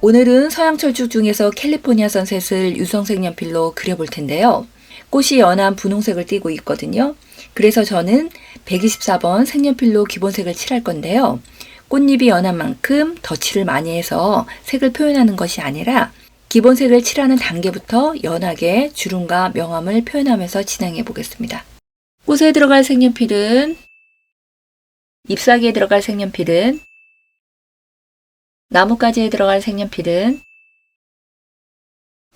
오늘은 서양철쭉 중에서 캘리포니아 선셋을 유성 색연필로 그려볼 텐데요. 꽃이 연한 분홍색을 띠고 있거든요. 그래서 저는 124번 색연필로 기본색을 칠할 건데요. 꽃잎이 연한 만큼 덧칠을 많이 해서 색을 표현하는 것이 아니라 기본색을 칠하는 단계부터 연하게 주름과 명암을 표현하면서 진행해 보겠습니다. 꽃에 들어갈 색연필은, 잎사귀에 들어갈 색연필은, 나뭇가지에 들어갈 색연필은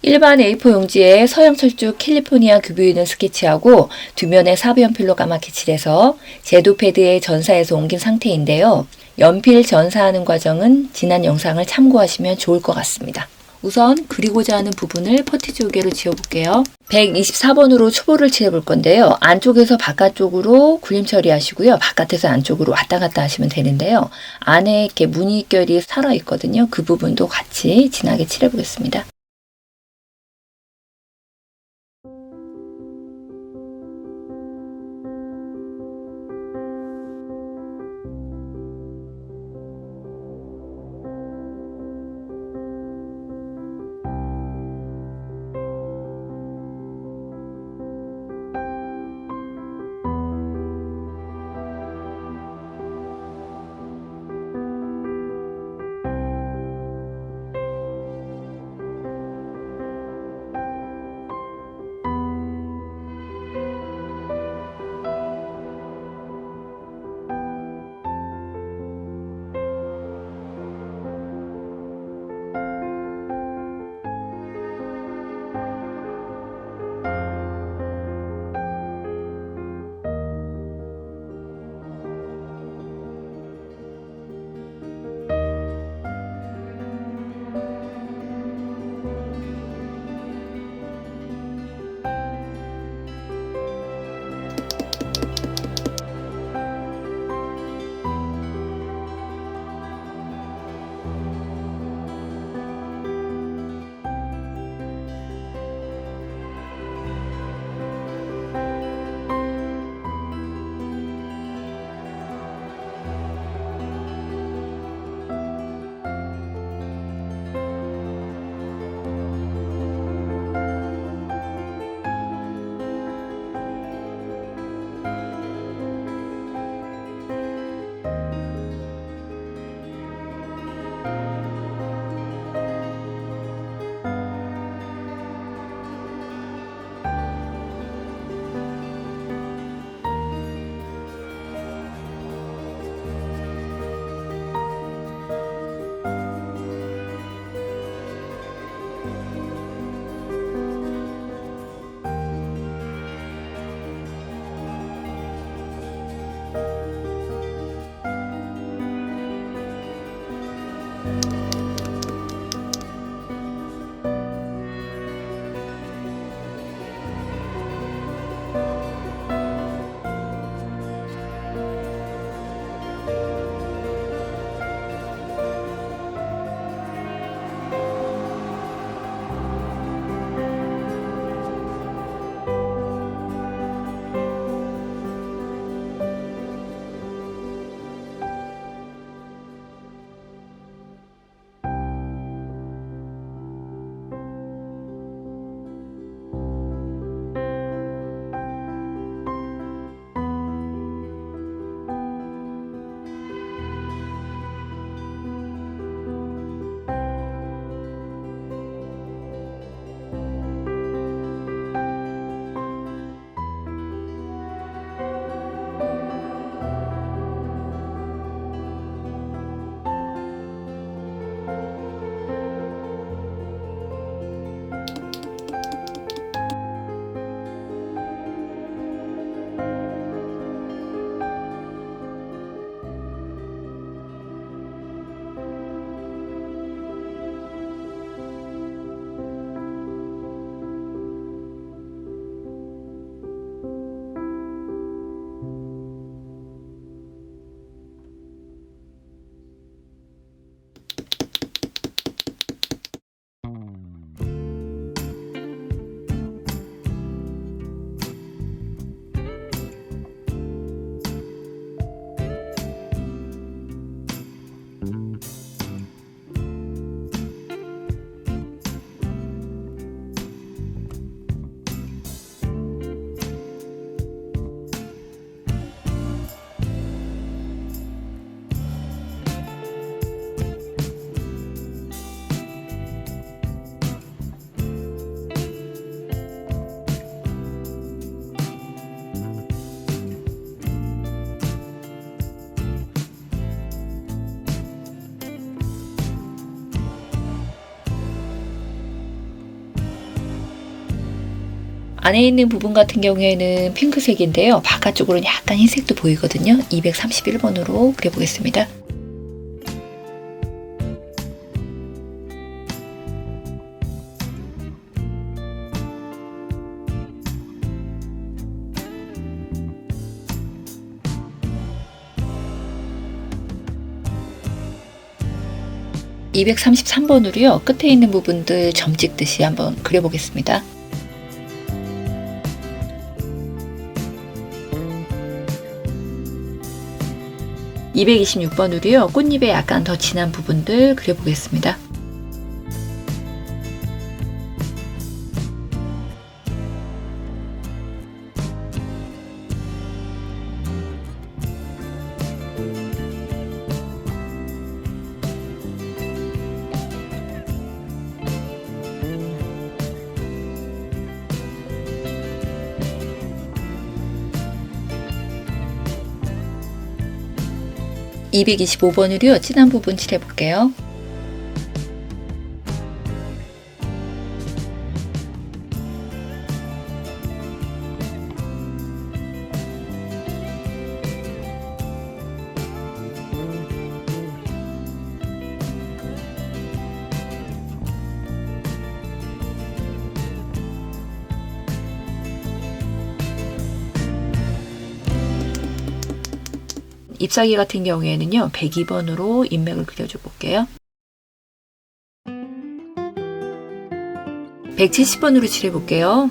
일반 A4 용지에 서양철쭉 캘리포니아 규브유는 스케치하고 뒷면에 사부연필로 까맣게 칠해서 제도 패드에 전사해서 옮긴 상태인데요. 연필 전사하는 과정은 지난 영상을 참고하시면 좋을 것 같습니다. 우선 그리고자 하는 부분을 퍼티 조개로 지워볼게요. 124번으로 초보를 칠해볼 건데요. 안쪽에서 바깥쪽으로 굴림 처리하시고요. 바깥에서 안쪽으로 왔다 갔다 하시면 되는데요. 안에 이렇게 무늬결이 살아있거든요. 그 부분도 같이 진하게 칠해보겠습니다. 안에 있는 부분 같은 경우에는 핑크색인데요. 바깥쪽으로는 약간 흰색도 보이거든요. 231번으로 그려보겠습니다. (233번으로요) 끝에 있는 부분들 점 찍듯이 한번 그려보겠습니다. (226번으로요) 꽃잎에 약간 더 진한 부분들 그려보겠습니다. (225번으로요) 진한 부분 칠해볼게요. 잎사귀 같은 경우에는요 102번으로 인맥을 그려줘 볼게요. 170번으로 칠해 볼게요.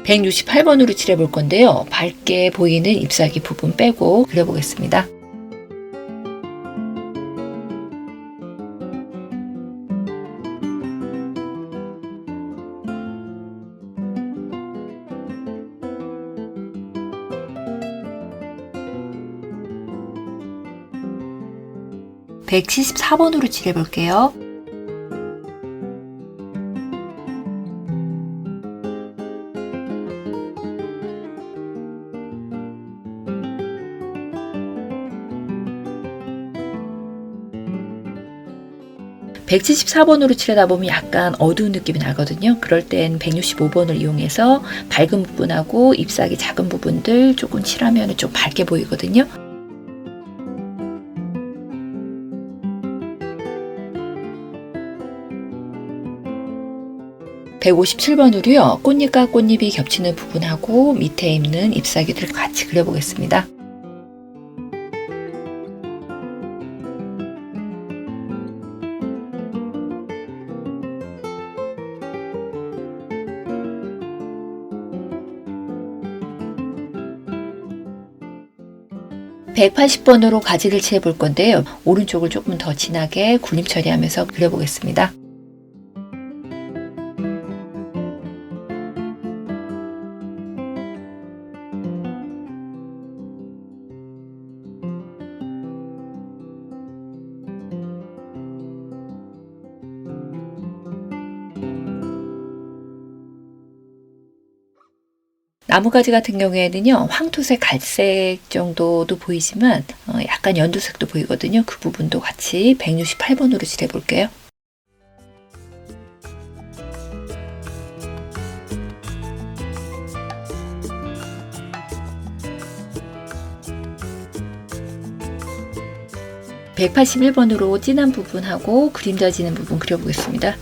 (168번으로) 칠해볼 건데요. 밝게 보이는 잎사귀 부분 빼고 그려보겠습니다. (174번으로) 칠해볼게요. (174번으로) 칠하다 보면 약간 어두운 느낌이 나거든요. 그럴 땐 (165번을) 이용해서 밝은 부분하고 잎사귀 작은 부분들 조금 칠하면 좀 밝게 보이거든요. (157번으로요) 꽃잎과 꽃잎이 겹치는 부분하고 밑에 있는 잎사귀들 같이 그려보겠습니다. (180번으로) 가지를 칠해볼 건데요. 오른쪽을 조금 더 진하게 굴림 처리하면서 그려보겠습니다. 나무가지 같은 경우에는요 황토색, 갈색 정도도 보이지만 약간 연두색도 보이거든요. 그 부분도 같이 (168번으로) 칠해볼게요. (181번으로) 진한 부분하고 그림자 지는 부분 그려보겠습니다.